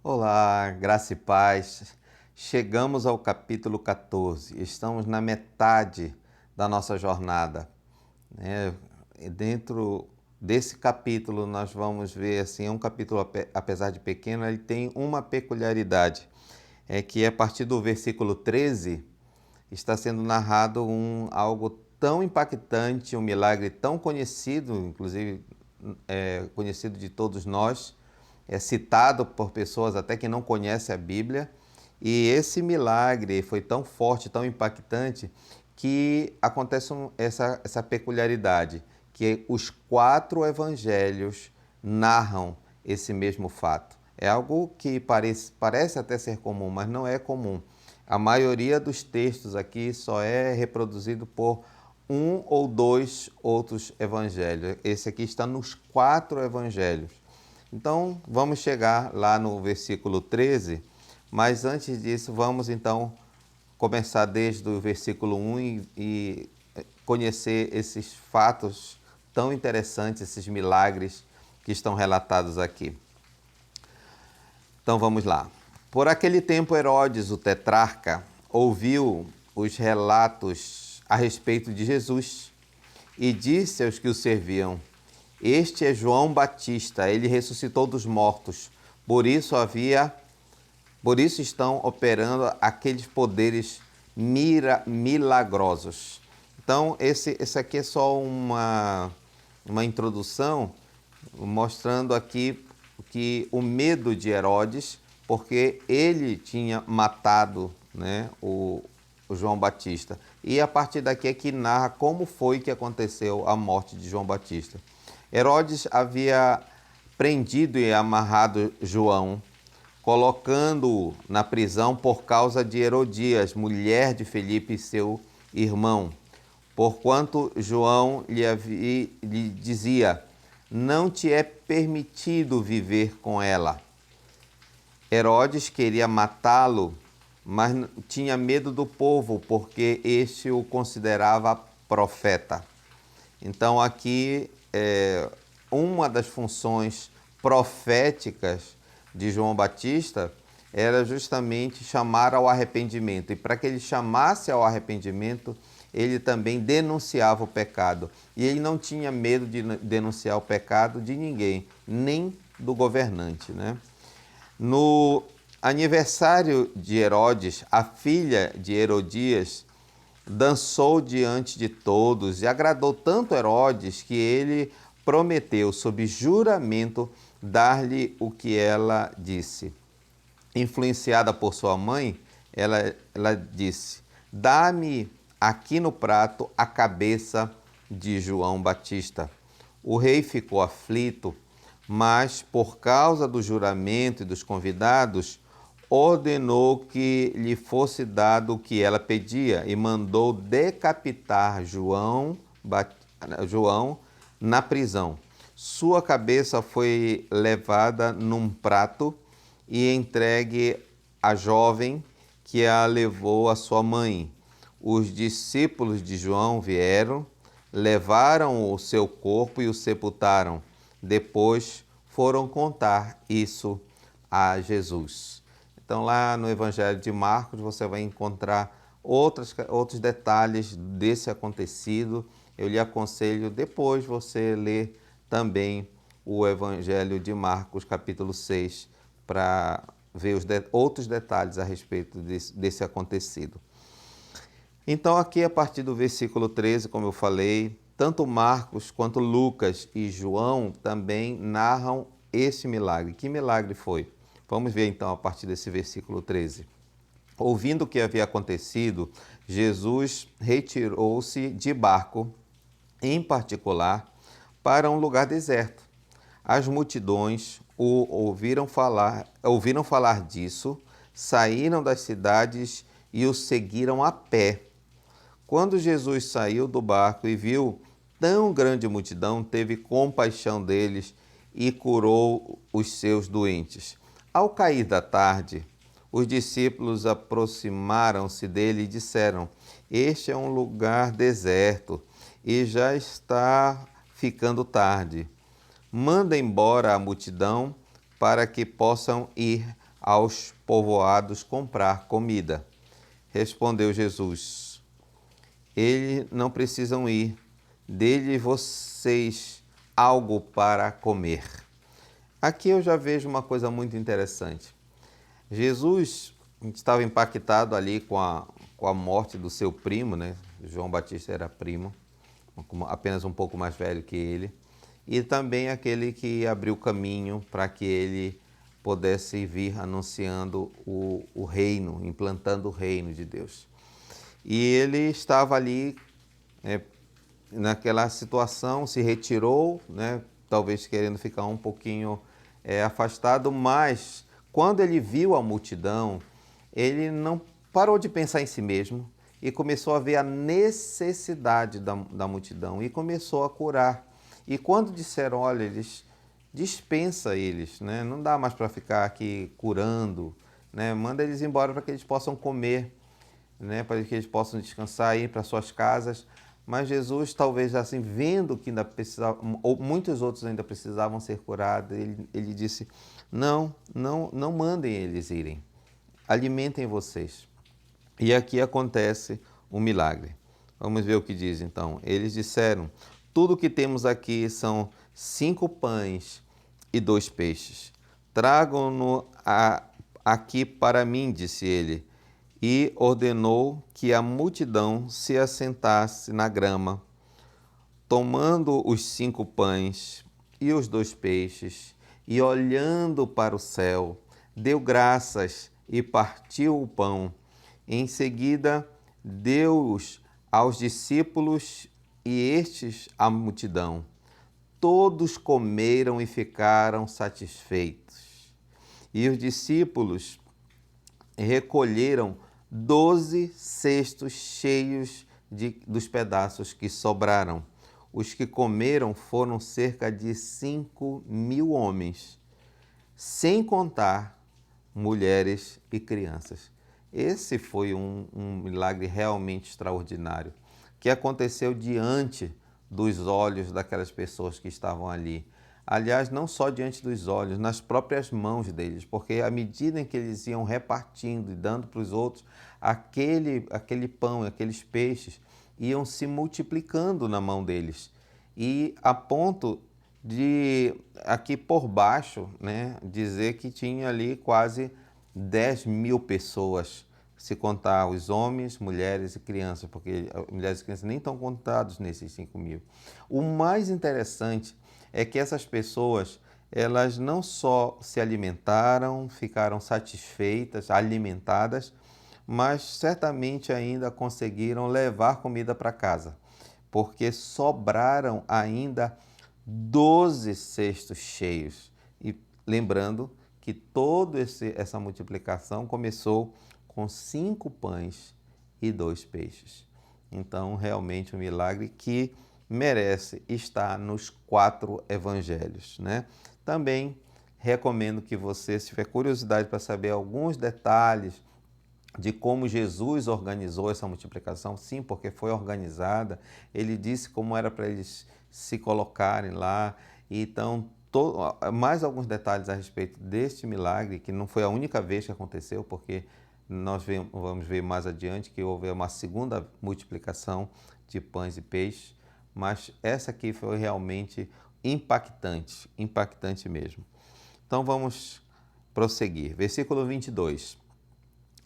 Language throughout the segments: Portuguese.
Olá, graça e paz. Chegamos ao capítulo 14. Estamos na metade da nossa jornada, né? E dentro desse capítulo nós vamos ver assim, é um capítulo apesar de pequeno, ele tem uma peculiaridade, é que a partir do versículo 13 está sendo narrado algo tão impactante, um milagre tão conhecido, inclusive conhecido de todos nós, é citado por pessoas até que não conhecem a Bíblia. E esse milagre foi tão forte, tão impactante, que acontece essa peculiaridade, que os 4 evangelhos narram esse mesmo fato. É algo que parece até ser comum, mas não é comum. A maioria dos textos aqui só é reproduzido por um ou dois outros evangelhos. Esse aqui está nos 4 evangelhos. Então, vamos chegar lá no versículo 13, mas antes disso, vamos então começar desde o versículo 1 e conhecer esses fatos tão interessantes, esses milagres que estão relatados aqui. Então, vamos lá. Por aquele tempo, Herodes, o tetrarca, ouviu os relatos a respeito de Jesus e disse aos que o serviam: Este é João Batista, ele ressuscitou dos mortos. Por isso estão operando aqueles poderes milagrosos. Então, esse aqui é só uma introdução mostrando aqui que o medo de Herodes, porque ele tinha matado, né, o João Batista. E a partir daqui é que narra como foi que aconteceu a morte de João Batista. Herodes havia prendido e amarrado João, colocando-o na prisão por causa de Herodias, mulher de Felipe, seu irmão. Porquanto João lhe dizia: não te é permitido viver com ela. Herodes queria matá-lo, mas tinha medo do povo, porque este o considerava profeta. Então aqui uma das funções proféticas de João Batista era justamente chamar ao arrependimento. E para que ele chamasse ao arrependimento, ele também denunciava o pecado. E ele não tinha medo de denunciar o pecado de ninguém, nem do governante, né? No aniversário de Herodes, a filha de Herodias dançou diante de todos e agradou tanto Herodes que ele prometeu, sob juramento, dar-lhe o que ela disse. Influenciada por sua mãe, ela disse: dá-me aqui no prato a cabeça de João Batista. O rei ficou aflito, mas por causa do juramento e dos convidados, ordenou que lhe fosse dado o que ela pedia e mandou decapitar João na prisão. Sua cabeça foi levada num prato e entregue à jovem que a levou à sua mãe. Os discípulos de João vieram, levaram o seu corpo e o sepultaram. Depois foram contar isso a Jesus. Então, lá no Evangelho de Marcos, você vai encontrar outros detalhes desse acontecido. Eu lhe aconselho depois você ler também o Evangelho de Marcos, capítulo 6, para ver outros detalhes a respeito desse acontecido. Então, aqui a partir do versículo 13, como eu falei, tanto Marcos quanto Lucas e João também narram esse milagre. Que milagre foi? Vamos ver então a partir desse versículo 13. Ouvindo o que havia acontecido, Jesus retirou-se de barco, em particular, para um lugar deserto. As multidões ouviram falar disso, saíram das cidades e o seguiram a pé. Quando Jesus saiu do barco e viu tão grande multidão, teve compaixão deles e curou os seus doentes. Ao cair da tarde, os discípulos aproximaram-se dele e disseram: Este é um lugar deserto e já está ficando tarde. Manda embora a multidão para que possam ir aos povoados comprar comida. Respondeu Jesus: eles não precisam ir, dê-lhe vocês algo para comer. Aqui eu já vejo uma coisa muito interessante. Jesus estava impactado ali com a morte do seu primo, né? João Batista era primo, apenas um pouco mais velho que ele, e também aquele que abriu caminho para que ele pudesse vir anunciando o reino, implantando o reino de Deus. E ele estava ali naquela situação, se retirou, né? Talvez querendo ficar um pouquinho afastado, mas quando ele viu a multidão, ele não parou de pensar em si mesmo e começou a ver a necessidade da multidão e começou a curar. E quando disseram, olha, dispensa eles, né? Não dá mais para ficar aqui curando, né? Manda eles embora para que eles possam comer, né? Para que eles possam descansar e ir para suas casas. Mas Jesus, talvez assim, vendo que ainda precisava, ou muitos outros ainda precisavam ser curados, ele disse, não mandem eles irem, alimentem vocês. E aqui acontece um milagre. Vamos ver o que diz então. Eles disseram, tudo que temos aqui são 5 pães e 2 peixes. Tragam-no aqui para mim, disse ele. E ordenou que a multidão se assentasse na grama. Tomando os 5 pães e os 2 peixes, e olhando para o céu, deu graças e partiu o pão. Em seguida, deu-os aos discípulos e estes à multidão. Todos comeram e ficaram satisfeitos. E os discípulos recolheram 12 cestos cheios dos pedaços que sobraram. Os que comeram foram cerca de 5.000 homens, sem contar mulheres e crianças. Esse foi um milagre realmente extraordinário, que aconteceu diante dos olhos daquelas pessoas que estavam ali. Aliás, não só diante dos olhos, nas próprias mãos deles, porque à medida em que eles iam repartindo e dando para os outros, aquele pão, aqueles peixes, iam se multiplicando na mão deles. E a ponto de, aqui por baixo, né, dizer que tinha ali quase 10.000 pessoas, se contar os homens, mulheres e crianças, porque mulheres e crianças nem estão contados nesses 5.000. O mais interessante é que essas pessoas, elas não só se alimentaram, ficaram satisfeitas, alimentadas, mas certamente ainda conseguiram levar comida para casa, porque sobraram ainda 12 cestos cheios. E lembrando que toda essa multiplicação começou com 5 pães e 2 peixes. Então, realmente um milagre que merece estar nos 4 evangelhos, né? Também recomendo que você, se tiver curiosidade para saber alguns detalhes de como Jesus organizou essa multiplicação, sim, porque foi organizada, ele disse como era para eles se colocarem lá, então mais alguns detalhes a respeito deste milagre, que não foi a única vez que aconteceu, porque nós vamos ver mais adiante que houve uma segunda multiplicação de pães e peixes, mas essa aqui foi realmente impactante, impactante mesmo. Então vamos prosseguir. Versículo 22.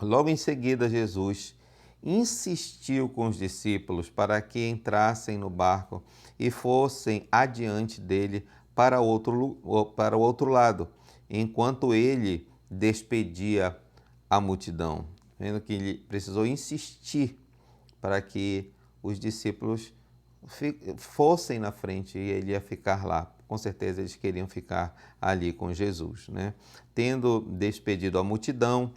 Logo em seguida, Jesus insistiu com os discípulos para que entrassem no barco e fossem adiante dele para o outro lado, enquanto ele despedia a multidão. Vendo que ele precisou insistir para que os discípulos fossem na frente e ele ia ficar lá. Com certeza eles queriam ficar ali com Jesus, né? Tendo despedido a multidão,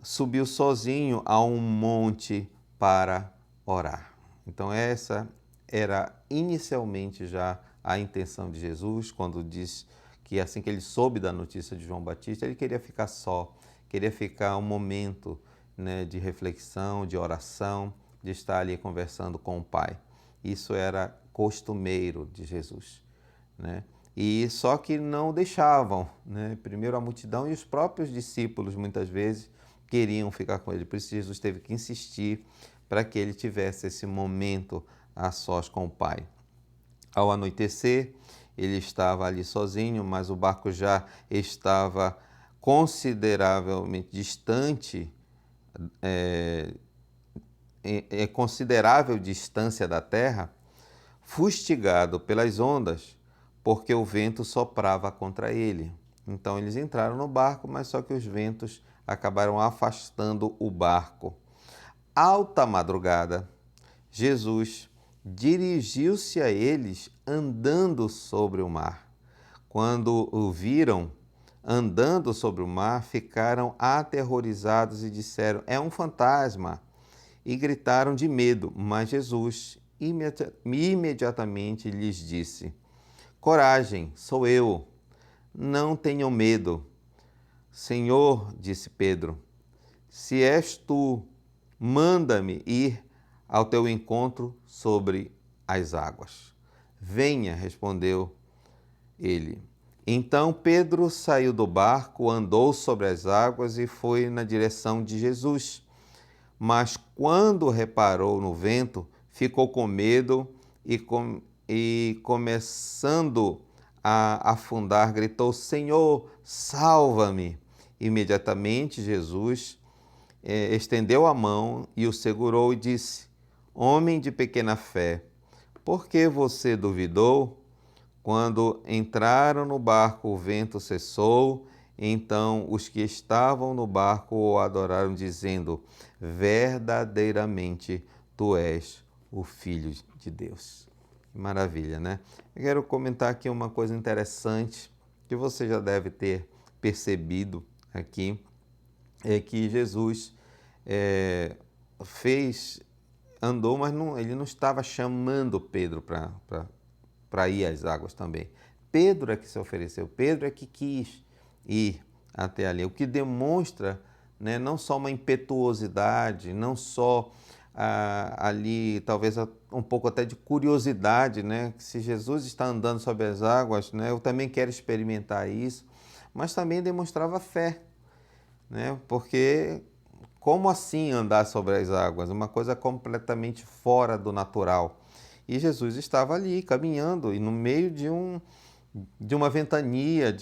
subiu sozinho a um monte para orar. Então essa era inicialmente já a intenção de Jesus, quando diz que assim que ele soube da notícia de João Batista, ele queria ficar só, queria ficar um momento, né, de reflexão, de oração, de estar ali conversando com o Pai. Isso era costumeiro de Jesus, né? E só que não deixavam, né? Primeiro a multidão e os próprios discípulos muitas vezes queriam ficar com ele. Por isso Jesus teve que insistir para que ele tivesse esse momento a sós com o Pai. Ao anoitecer, ele estava ali sozinho, mas o barco já estava consideravelmente distante, considerável distância da terra, fustigado pelas ondas, porque o vento soprava contra ele. Então eles entraram no barco, mas só que os ventos acabaram afastando o barco. Alta madrugada, Jesus dirigiu-se a eles andando sobre o mar. Quando o viram andando sobre o mar, ficaram aterrorizados e disseram: "É um fantasma!" E gritaram de medo, mas Jesus imediatamente lhes disse: "Coragem, sou eu, não tenham medo." "Senhor", disse Pedro, "se és tu, manda-me ir ao teu encontro sobre as águas." "Venha", respondeu ele. Então Pedro saiu do barco, andou sobre as águas e foi na direção de Jesus. Mas quando reparou no vento, ficou com medo e começando a afundar, gritou: "Senhor, salva-me!" Imediatamente Jesus estendeu a mão e o segurou e disse: "Homem de pequena fé, por que você duvidou?" Quando entraram no barco, o vento cessou. Então os que estavam no barco o adoraram, dizendo: "Verdadeiramente tu és o Filho de Deus." Maravilha, né? Eu quero comentar aqui uma coisa interessante que você já deve ter percebido aqui, é que Jesus andou, mas ele não estava chamando Pedro para ir às águas também. Pedro é que se ofereceu, Pedro é que quis ir até ali, o que demonstra, né, não só uma impetuosidade, não só ali talvez um pouco até de curiosidade, né? Se Jesus está andando sobre as águas, né, eu também quero experimentar isso, mas também demonstrava fé, né? Porque como assim andar sobre as águas? Uma coisa completamente fora do natural. E Jesus estava ali caminhando e no meio de uma ventania,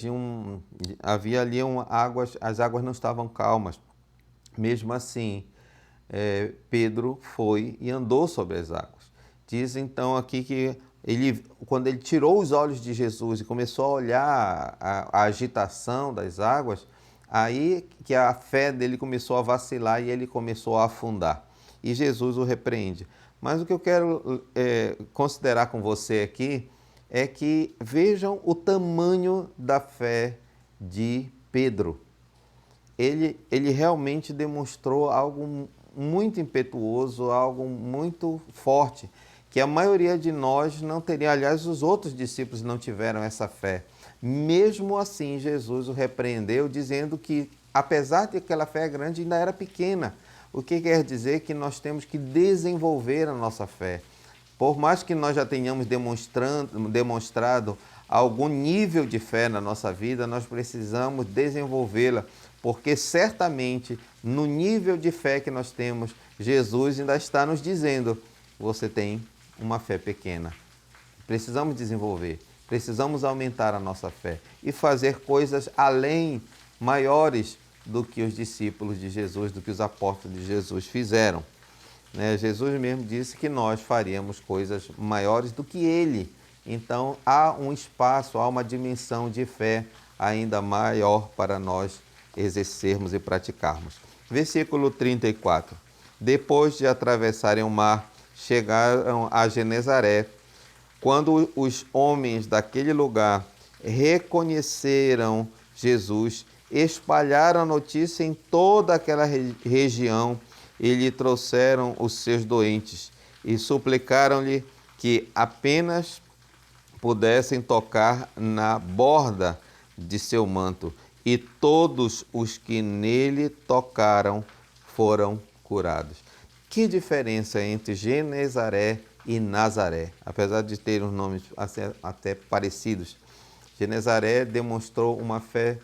havia ali as águas não estavam calmas. Mesmo assim, Pedro foi e andou sobre as águas. Diz então aqui que quando ele tirou os olhos de Jesus e começou a olhar a agitação das águas, aí que a fé dele começou a vacilar e ele começou a afundar. E Jesus o repreende. Mas o que eu quero considerar com você aqui é que vejam o tamanho da fé de Pedro. Ele realmente demonstrou algo muito impetuoso, algo muito forte, que a maioria de nós não teria. Aliás, os outros discípulos não tiveram essa fé. Mesmo assim, Jesus o repreendeu, dizendo que, apesar de que aquela fé grande, ainda era pequena. O que quer dizer que nós temos que desenvolver a nossa fé. Por mais que nós já tenhamos demonstrado algum nível de fé na nossa vida, nós precisamos desenvolvê-la, porque certamente no nível de fé que nós temos, Jesus ainda está nos dizendo: você tem uma fé pequena. Precisamos desenvolver, precisamos aumentar a nossa fé e fazer coisas além, maiores do que os discípulos de Jesus, do que os apóstolos de Jesus fizeram. Jesus mesmo disse que nós faríamos coisas maiores do que ele. Então há um espaço, há uma dimensão de fé ainda maior para nós exercermos e praticarmos. Versículo 34. Depois de atravessarem o mar, chegaram a Genezaré. Quando os homens daquele lugar reconheceram Jesus, espalharam a notícia em toda aquela região e lhe trouxeram os seus doentes e suplicaram-lhe que apenas pudessem tocar na borda de seu manto. E todos os que nele tocaram foram curados. Que diferença entre Genezaré e Nazaré, apesar de terem os nomes até parecidos. Genesaré demonstrou uma fé,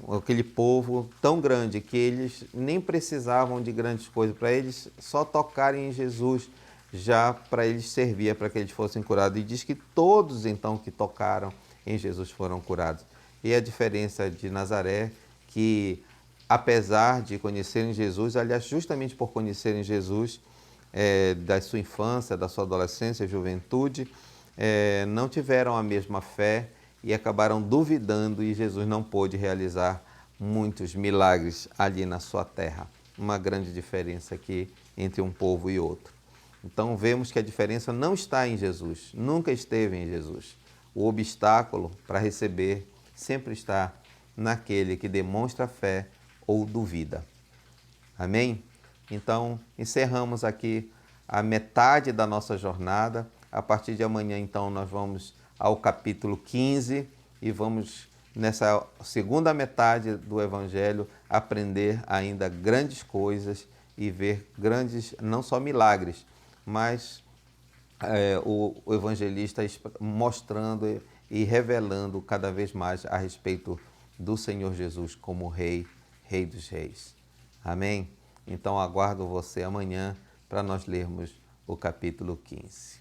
aquele povo tão grande que eles nem precisavam de grandes coisas, para eles só tocarem em Jesus, já para eles servia para que eles fossem curados. E diz que todos então que tocaram em Jesus foram curados. E a diferença de Nazaré, que apesar de conhecerem Jesus, aliás, justamente por conhecerem Jesus, da sua infância, da sua adolescência, juventude, não tiveram a mesma fé e acabaram duvidando, e Jesus não pôde realizar muitos milagres ali na sua terra. Uma grande diferença aqui entre um povo e outro. Então vemos que a diferença não está em Jesus, nunca esteve em Jesus. O obstáculo para receber sempre está naquele que demonstra fé ou duvida. Amém? Então, encerramos aqui a metade da nossa jornada. A partir de amanhã, então, nós vamos ao capítulo 15 e vamos, nessa segunda metade do Evangelho, aprender ainda grandes coisas e ver grandes, não só milagres, mas o evangelista mostrando e revelando cada vez mais a respeito do Senhor Jesus como Rei, Rei dos Reis. Amém? Então aguardo você amanhã para nós lermos o capítulo 15.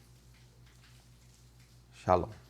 Shalom.